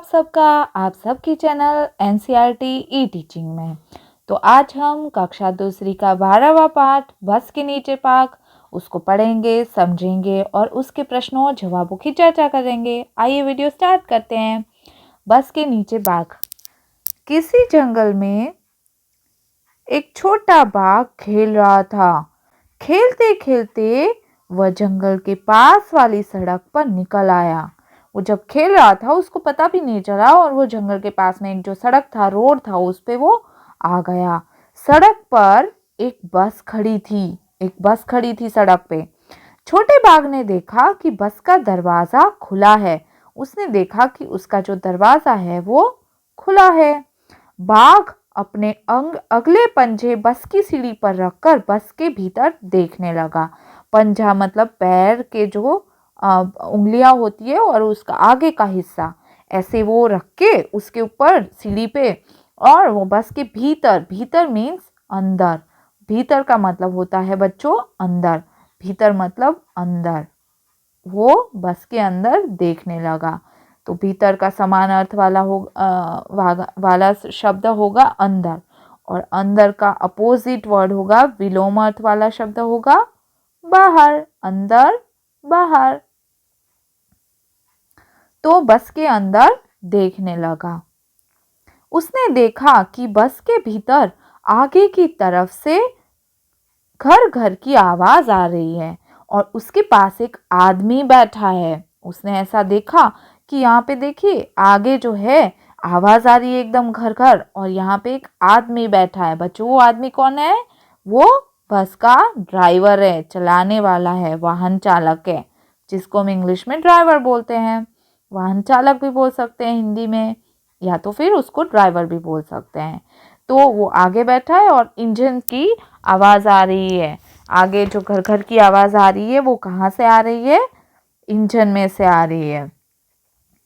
सबका आप सबकी चैनल एनसीईआरटी ई टीचिंग में। तो आज हम कक्षा दूसरी का 12वां पाठ बस के नीचे पाठ उसको पढ़ेंगे, समझेंगे और उसके प्रश्नों और जवाबों की चर्चा करेंगे। आइए वीडियो स्टार्ट करते हैं। बस के नीचे बाघ। किसी जंगल में एक छोटा बाघ खेल रहा था। खेलते खेलते वह जंगल के पास वाली सड़क पर निकल आया। वो जब खेल रहा था उसको पता भी नहीं चला और वो जंगल के पास में एक जो सड़क था, रोड था, उस पे वो आ गया। सड़क पर एक बस खड़ी थी सड़क पे। छोटे बाघ ने देखा कि बस का दरवाजा खुला है। उसने देखा कि उसका जो दरवाजा है वो खुला है। बाघ अपने अगले पंजे बस की सीढ़ी पर रखकर बस के भीतर देखने लगा। पंजा मतलब पैर के जो उंगलियां होती है और उसका आगे का हिस्सा, ऐसे वो रख के उसके ऊपर सीढ़ी पे, और वो बस के भीतर, भीतर मीन्स अंदर, भीतर का मतलब होता है बच्चों अंदर, भीतर मतलब अंदर, वो बस के अंदर देखने लगा। तो भीतर का समान अर्थ वाला शब्द होगा अंदर, और अंदर का अपोजिट वर्ड होगा, विलोम अर्थ वाला शब्द होगा बाहर। अंदर बाहर। तो बस के अंदर देखने लगा। उसने देखा कि बस के भीतर आगे की तरफ से घर घर की आवाज आ रही है और उसके पास एक आदमी बैठा है। उसने ऐसा देखा कि यहाँ पे देखिए आगे जो है आवाज आ रही है एकदम घर घर, और यहाँ पे एक आदमी बैठा है। बच्चों वो आदमी कौन है? वो बस का ड्राइवर है, चलाने वाला है, वाहन चालक है, जिसको हम इंग्लिश में ड्राइवर बोलते हैं। वाहन चालक भी बोल सकते हैं हिंदी में, या तो फिर उसको ड्राइवर भी बोल सकते हैं। तो वो आगे बैठा है और इंजन की आवाज आ रही है। आगे जो घर घर की आवाज आ रही है वो कहाँ से आ रही है? इंजन में से आ रही है।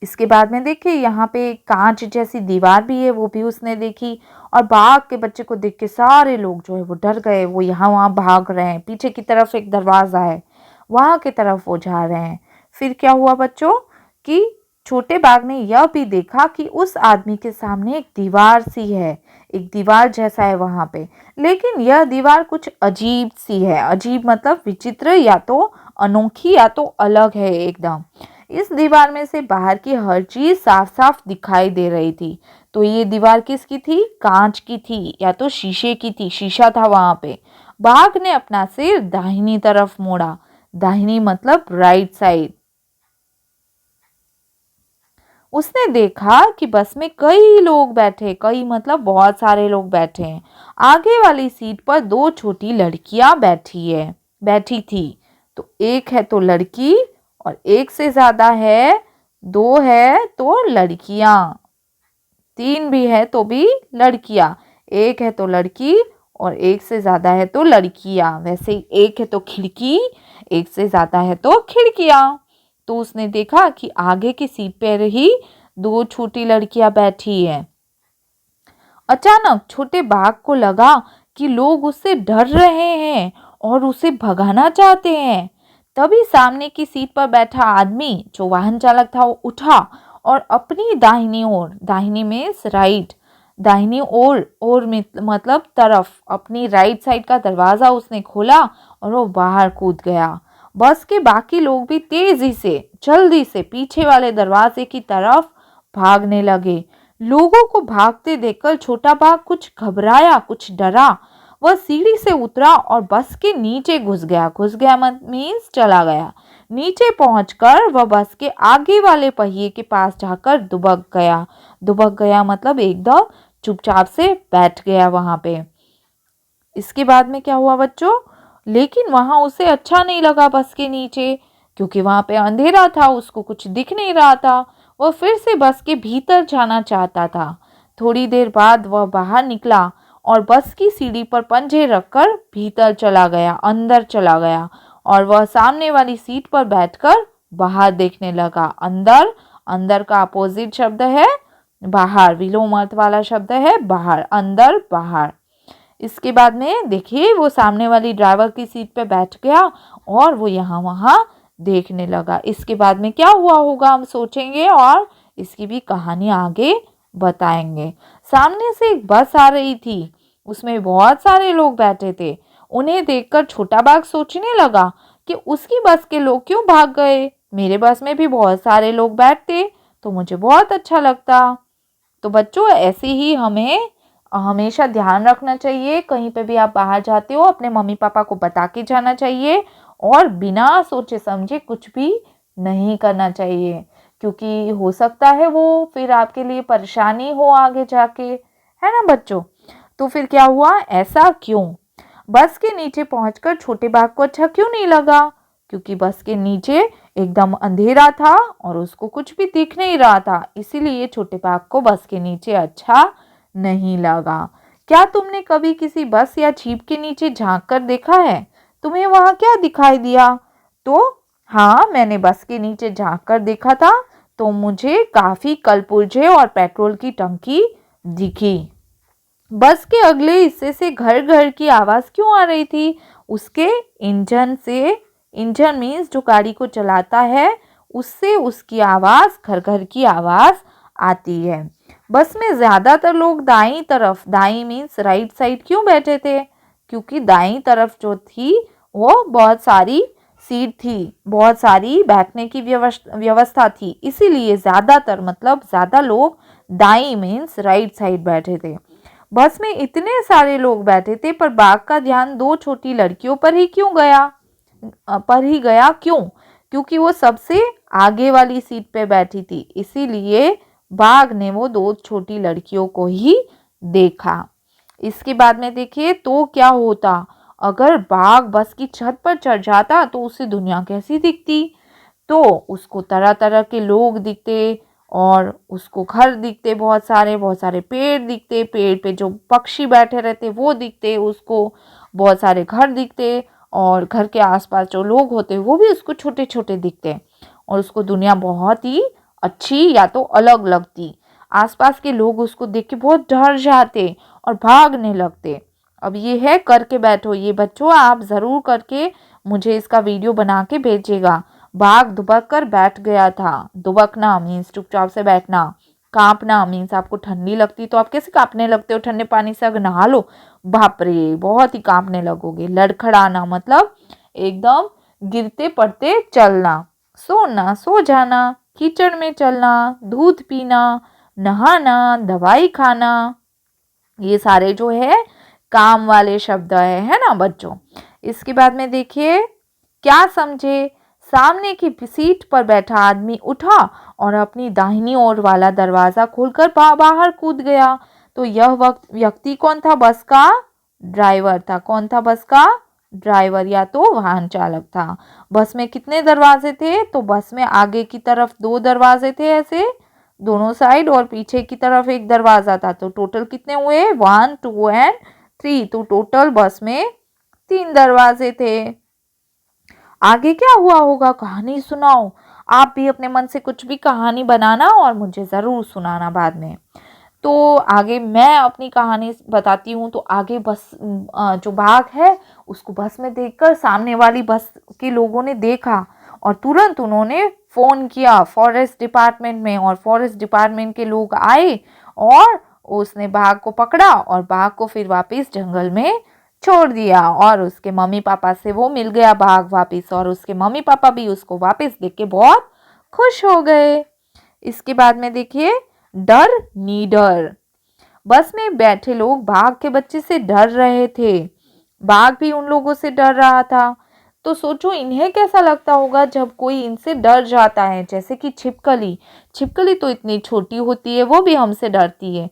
इसके बाद में देखिए यहाँ पे कांच जैसी दीवार भी है, वो भी उसने देखी। और बाघ के बच्चे को देख के सारे लोग जो है वो डर गए। वो यहाँ वहाँ भाग रहे हैं। पीछे की तरफ एक दरवाजा है, वहां की तरफ वो जा रहे हैं। फिर क्या हुआ बच्चों कि छोटे बाघ ने यह भी देखा कि उस आदमी के सामने एक दीवार सी है, एक दीवार जैसा है वहां पे, लेकिन यह दीवार कुछ अजीब सी है। अजीब मतलब विचित्र, या तो अनोखी या तो अलग है एकदम। इस दीवार में से बाहर की हर चीज साफ साफ दिखाई दे रही थी। तो ये दीवार किसकी थी? कांच की थी या तो शीशे की थी, शीशा था वहां पे। बाघ ने अपना सिर दाहिनी तरफ मोड़ा। दाहिनी मतलब राइट साइड। उसने देखा कि बस में कई लोग बैठे, कई मतलब बहुत सारे लोग बैठे हैं। आगे वाली सीट पर दो छोटी लड़कियां बैठी थी। तो एक है तो लड़की और एक से ज्यादा है, दो है तो लड़कियां, तीन भी है तो भी लड़कियां। एक है तो लड़की और एक से ज्यादा है तो लड़कियां। वैसे ही एक है तो खिड़की, एक से ज्यादा है तो खिड़कियां। तो उसने देखा कि आगे की सीट पर ही दो छोटी लड़कियां बैठी हैं। अचानक छोटे बाघ को लगा कि लोग उससे डर रहे हैं और उसे भगाना चाहते हैं। तभी सामने की सीट पर बैठा आदमी जो वाहन चालक था वो उठा और अपनी दाहिनी ओर, दाहिनी मीन्स राइट, दाहिनी ओर मतलब तरफ, अपनी राइट साइड का दरवाजा उसने खोला और वो बाहर कूद गया। बस के बाकी लोग भी तेजी से, जल्दी से पीछे वाले दरवाजे की तरफ भागने लगे। लोगों को भागते देखकर छोटा बाघ कुछ घबराया, कुछ डरा। वह सीढ़ी से उतरा और बस के नीचे घुस गया मीन्स चला गया। नीचे पहुंचकर वह बस के आगे वाले पहिए के पास जाकर दुबक गया मतलब एकदम चुपचाप से बैठ गया वहां पे। इसके बाद में क्या हुआ बच्चों? लेकिन वहां उसे अच्छा नहीं लगा बस के नीचे, क्योंकि वहां पे अंधेरा था, उसको कुछ दिख नहीं रहा था। वह फिर से बस के भीतर जाना चाहता था। थोड़ी देर बाद वह बाहर निकला और बस की सीढ़ी पर पंजे रखकर भीतर चला गया, अंदर चला गया, और वह सामने वाली सीट पर बैठकर बाहर देखने लगा। अंदर, अंदर का अपोजिट शब्द है बाहर, विलोम अर्थ वाला शब्द है बाहर, अंदर बाहर। इसके बाद में देखिए वो सामने वाली ड्राइवर की सीट पे बैठ गया और वो यहाँ वहाँ देखने लगा। इसके बाद में क्या हुआ होगा हम सोचेंगे और इसकी भी कहानी आगे बताएंगे। सामने से एक बस आ रही थी, उसमें बहुत सारे लोग बैठे थे। उन्हें देखकर छोटा बाघ सोचने लगा कि उसकी बस के लोग क्यों भाग गए। मेरे बस में भी बहुत सारे लोग बैठते तो मुझे बहुत अच्छा लगता। तो बच्चों, ऐसे ही हमें हमेशा ध्यान रखना चाहिए। कहीं पे भी आप बाहर जाते हो, अपने मम्मी पापा को बता के जाना चाहिए और बिना सोचे समझे कुछ भी नहीं करना चाहिए, क्योंकि हो सकता है वो फिर आपके लिए परेशानी हो आगे जाके, है ना बच्चों। तो फिर क्या हुआ, ऐसा क्यों? बस के नीचे पहुंचकर छोटे बाघ को अच्छा क्यों नहीं लगा? क्योंकि बस के नीचे एकदम अंधेरा था और उसको कुछ भी दिख नहीं रहा था, इसीलिए छोटे बाघ को बस के नीचे अच्छा नहीं लगा। क्या तुमने कभी किसी बस या जीप के नीचे झांक कर देखा है? तुम्हें वहां क्या दिखाई दिया? तो हाँ, मैंने बस के नीचे झांक कर देखा था, तो मुझे काफी कलपुर्जे और पेट्रोल की टंकी दिखी। बस के अगले हिस्से से घर घर की आवाज क्यों आ रही थी? उसके इंजन से, इंजन मीन्स जो गाड़ी को चलाता है, उससे उसकी आवाज, घर घर की आवाज आती है। बस में ज्यादातर लोग दाईं तरफ, दाईं मीन्स राइट साइड क्यों बैठे थे? क्योंकि दाईं तरफ जो थी वो बहुत सारी सीट थी, बहुत सारी बैठने की व्यवस्था थी, इसीलिए ज्यादातर मतलब ज्यादा लोग दाईं मीन्स राइट साइड बैठे थे। बस में इतने सारे लोग बैठे थे, पर बाघ का ध्यान दो छोटी लड़कियों पर ही गया क्यों? क्योंकि वो सबसे आगे वाली सीट पे बैठी थी, इसीलिए बाघ ने वो दो छोटी लड़कियों को ही देखा। इसके बाद में देखिए तो क्या होता अगर बाघ बस की छत पर चढ़ जाता, तो उसे दुनिया कैसी दिखती? तो उसको तरह तरह के लोग दिखते और उसको घर दिखते, बहुत सारे पेड़ दिखते, पेड़ पे जो पक्षी बैठे रहते वो दिखते उसको, बहुत सारे घर दिखते और घर के आसपास जो लोग होते वो भी उसको छोटे छोटे दिखते और उसको दुनिया बहुत ही अच्छी या तो अलग लगती। आसपास के लोग उसको देख के बहुत डर जाते और भागने लगते। अब ये है करके बैठो, ये बच्चों आप ज़रूर करके मुझे इसका वीडियो बना के भेजिएगा। बाघ दुबक कर बैठ गया था। दुबकना मीन्स चुपचाप से बैठना। कांपना मीन्स आपको ठंडी लगती तो आप कैसे कांपने लगते हो? ठंडे पानी से अगर नहा लो, बाप रे बहुत ही कांपने लगोगे। लड़खड़ाना मतलब एकदम गिरते पड़ते चलना। सोना, सो जाना, कीचड़ में चलना, दूध पीना, नहाना, दवाई खाना, ये सारे जो है काम वाले शब्द है ना बच्चों। इसके बाद में देखिए क्या समझे? सामने की सीट पर बैठा आदमी उठा और अपनी दाहिनी ओर वाला दरवाजा खोलकर बाहर कूद गया। तो यह व्यक्ति कौन था? बस का ड्राइवर था। कौन था बस का ड्राइवर या तो वाहन चालक था। बस में कितने दरवाजे थे? तो बस में आगे की तरफ दो दरवाजे थे ऐसे दोनों साइड, और पीछे की तरफ एक दरवाजा था। तो टोटल कितने हुए? 1 2 एंड 3। तो टोटल बस में 3 दरवाजे थे। आगे क्या हुआ होगा? कहानी सुनाओ। आप भी अपने मन से कुछ भी कहानी बनाना और मुझे ज़रूर सुनाना बाद में। तो आगे मैं अपनी कहानी बताती हूँ। तो आगे बस जो बाघ है उसको बस में देखकर सामने वाली बस के लोगों ने देखा और तुरंत उन्होंने फ़ोन किया फॉरेस्ट डिपार्टमेंट में, और फॉरेस्ट डिपार्टमेंट के लोग आए और उसने बाघ को पकड़ा और बाघ को फिर वापस जंगल में छोड़ दिया। और उसके मम्मी पापा से वो मिल गया बाघ वापस, और उसके मम्मी पापा भी उसको वापस देख के बहुत खुश हो गए। इसके बाद में देखिए डर नीडर। बस में बैठे लोग बाघ के बच्चे से डर रहे थे, बाघ भी उन लोगों से डर रहा था। तो सोचो इन्हें कैसा लगता होगा जब कोई इनसे डर जाता है। जैसे कि छिपकली, छिपकली तो इतनी छोटी होती है, वो भी हमसे डरती है।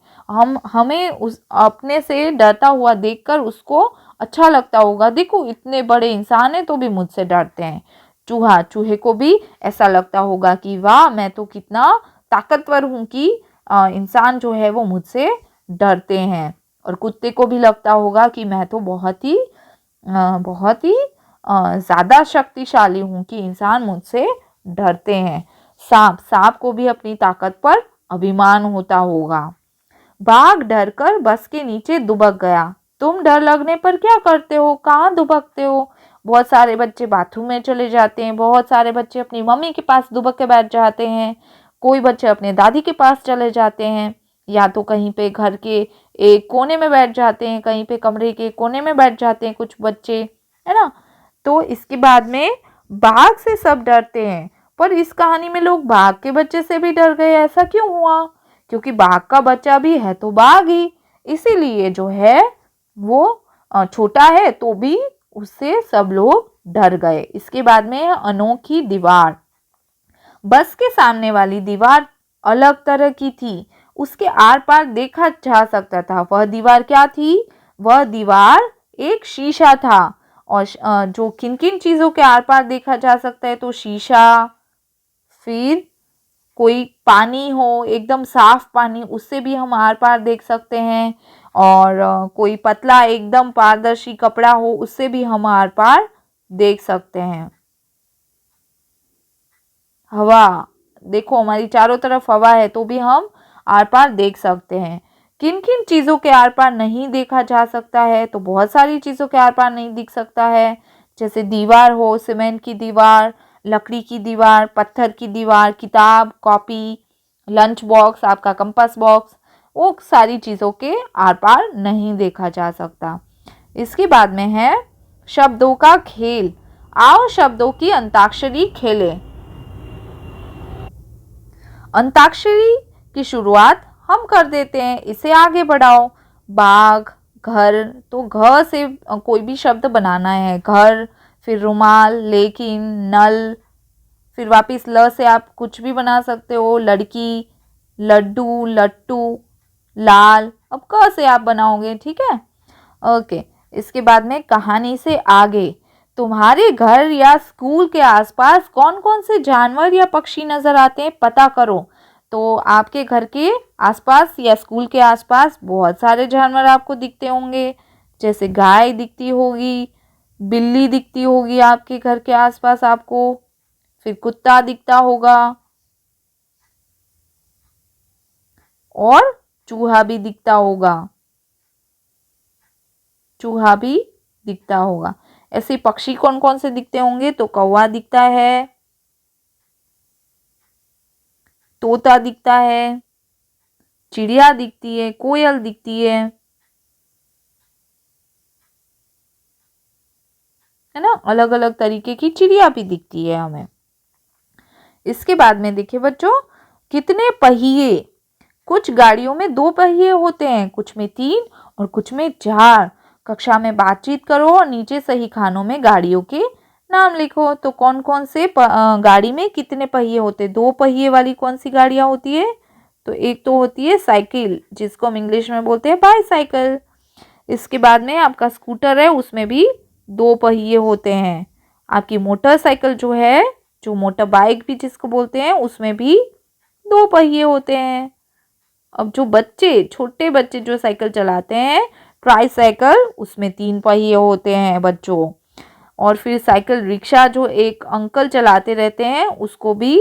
हमें उस अपने से डरता हुआ देखकर उसको अच्छा लगता होगा, देखो इतने बड़े इंसान हैं तो भी मुझसे डरते हैं। चूहा, चूहे को भी ऐसा लगता होगा कि वाह मैं तो कितना ताकतवर हूँ कि इंसान जो है वो मुझसे डरते हैं। और कुत्ते को भी लगता होगा कि मैं तो बहुत ही ज़्यादा शक्तिशाली हूँ कि इंसान मुझसे डरते हैं। सांप, सांप को भी अपनी ताकत पर अभिमान होता होगा। बाघ डरकर बस के नीचे दुबक गया। तुम डर लगने पर क्या करते हो? कहाँ दुबकते हो? बहुत सारे बच्चे बाथरूम में चले जाते हैं, बहुत सारे बच्चे अपनी मम्मी के पास दुबक के बैठ जाते हैं, कोई बच्चे अपने दादी के पास चले जाते हैं, या तो कहीं पे घर के एक कोने में बैठ जाते हैं, कहीं पे कमरे के कोने में बैठ जाते हैं कुछ बच्चे, है ना। तो इसके बाद में बाघ से सब डरते हैं, पर इस कहानी में लोग बाघ के बच्चे से भी डर गए, ऐसा क्यों हुआ? क्योंकि बाघ का बच्चा भी है तो बाघ ही, इसीलिए जो है वो छोटा है तो भी उससे सब लोग डर गए। इसके बाद में है अनोखी दीवार। बस के सामने वाली दीवार अलग तरह की थी, उसके आर पार देखा जा सकता था। वह दीवार क्या थी? वह दीवार एक शीशा था। और जो किन किन चीजों के आर पार देखा जा सकता है, तो शीशा, फिर कोई पानी हो एकदम साफ पानी, उससे भी हम आर पार देख सकते हैं। और कोई पतला एकदम पारदर्शी कपड़ा हो, उससे भी हम आर पार देख सकते हैं। हवा, देखो हमारी चारों तरफ हवा है तो भी हम आर पार देख सकते हैं। किन किन चीज़ों के आर पार नहीं देखा जा सकता है? तो बहुत सारी चीज़ों के आर पार नहीं दिख सकता है, जैसे दीवार हो, सीमेंट की दीवार, लकड़ी की दीवार, पत्थर की दीवार, किताब, कॉपी, लंच बॉक्स, आपका कंपास बॉक्स, वो सारी चीज़ों के आर पार नहीं देखा जा सकता। इसके बाद में है शब्दों का खेल। आओ शब्दों की अंताक्षरी खेलें। अंताक्षरी की शुरुआत हम कर देते हैं, इसे आगे बढ़ाओ। बाघ, घर, तो घ से कोई भी शब्द बनाना है, घर, फिर रुमाल, लेकिन, नल, फिर वापस ल से आप कुछ भी बना सकते हो, लड़की, लड्डू, लट्टू, लाल। अब क से आप बनाओगे, ठीक है। ओके, इसके बाद में कहानी से आगे। तुम्हारे घर या स्कूल के आसपास कौन कौन से जानवर या पक्षी नजर आते हैं, पता करो। तो आपके घर के आसपास या स्कूल के आसपास बहुत सारे जानवर आपको दिखते होंगे, जैसे गाय दिखती होगी, बिल्ली दिखती होगी आपके घर के आसपास आपको, फिर कुत्ता दिखता होगा और चूहा भी दिखता होगा। चूहा भी दिखता होगा। ऐसे पक्षी कौन कौन से दिखते होंगे? तो कौवा दिखता है, तोता दिखता है, चिड़िया दिखती है, कोयल दिखती है ना। अलग अलग तरीके की चिड़िया भी दिखती है हमें। इसके बाद में देखिए बच्चों, कितने पहिए। कुछ गाड़ियों में 2 पहिए होते हैं, कुछ में 3 और कुछ में 4। कक्षा में बातचीत करो और नीचे सही खानों में गाड़ियों के नाम लिखो। तो कौन कौन से गाड़ी में कितने पहिए होते हैं? 2 पहिए वाली कौन सी गाड़ियां होती है? तो एक तो होती है साइकिल, जिसको हम इंग्लिश में बोलते हैं बाईसाइकिल। इसके बाद में आपका स्कूटर है, उसमें भी 2 पहिए होते हैं। आपकी मोटरसाइकिल जो है, जो मोटर बाइक भी जिसको बोलते हैं, उसमें भी 2 पहिए होते हैं। अब जो बच्चे, छोटे बच्चे जो साइकिल चलाते हैं, ट्राईसाइकिल, उसमें 3 पहिए होते हैं बच्चों। और फिर साइकिल रिक्शा जो एक अंकल चलाते रहते हैं, उसको भी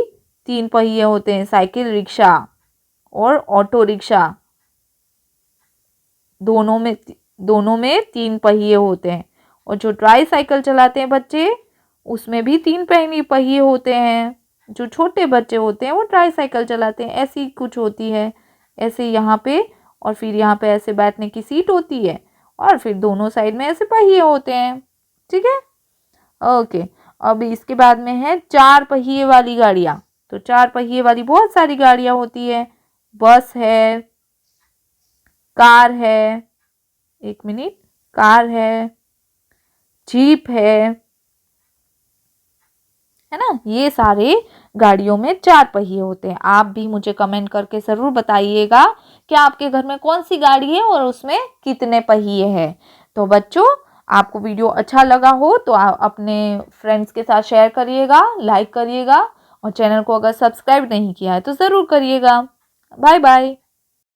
3 पहिए होते हैं। साइकिल रिक्शा और ऑटो रिक्शा दोनों में 3 पहिए होते हैं। और जो ट्राईसाइकिल चलाते हैं बच्चे, उसमें भी 3 पहिए होते हैं। जो छोटे बच्चे होते हैं वो ट्राईसाइकिल चलाते हैं, ऐसी कुछ होती है, ऐसे यहाँ पे, और फिर यहाँ पे ऐसे बैठने की सीट होती है, और फिर दोनों साइड में ऐसे पहिए होते हैं, ठीक है। ओके, अब इसके बाद में है 4 पहिए वाली गाड़ियाँ। तो 4 पहिए वाली बहुत सारी गाड़ियाँ होती है। बस है, कार है, एक मिनट, कार है, जीप है ना। ये सारे गाड़ियों में 4 पहिए होते हैं। आप भी मुझे कमेंट करके ज़रूर बताइएगा कि आपके घर में कौन सी गाड़ी है और उसमें कितने पहिए हैं। तो बच्चों, आपको वीडियो अच्छा लगा हो तो आप अपने फ्रेंड्स के साथ शेयर करिएगा, लाइक करिएगा, और चैनल को अगर सब्सक्राइब नहीं किया है तो ज़रूर करिएगा। Bye bye.